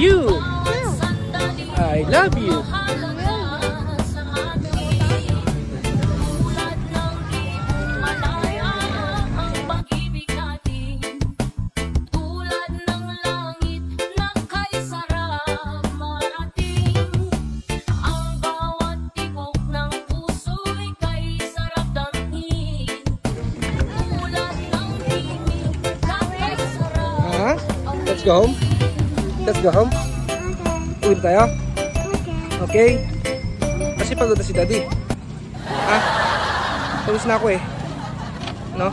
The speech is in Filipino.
you. I love you. Let's go home. Let's go home. Uwi na tayo. Okay. Kasi pagod na si Daddy. Ha? Tapos na ako eh. No?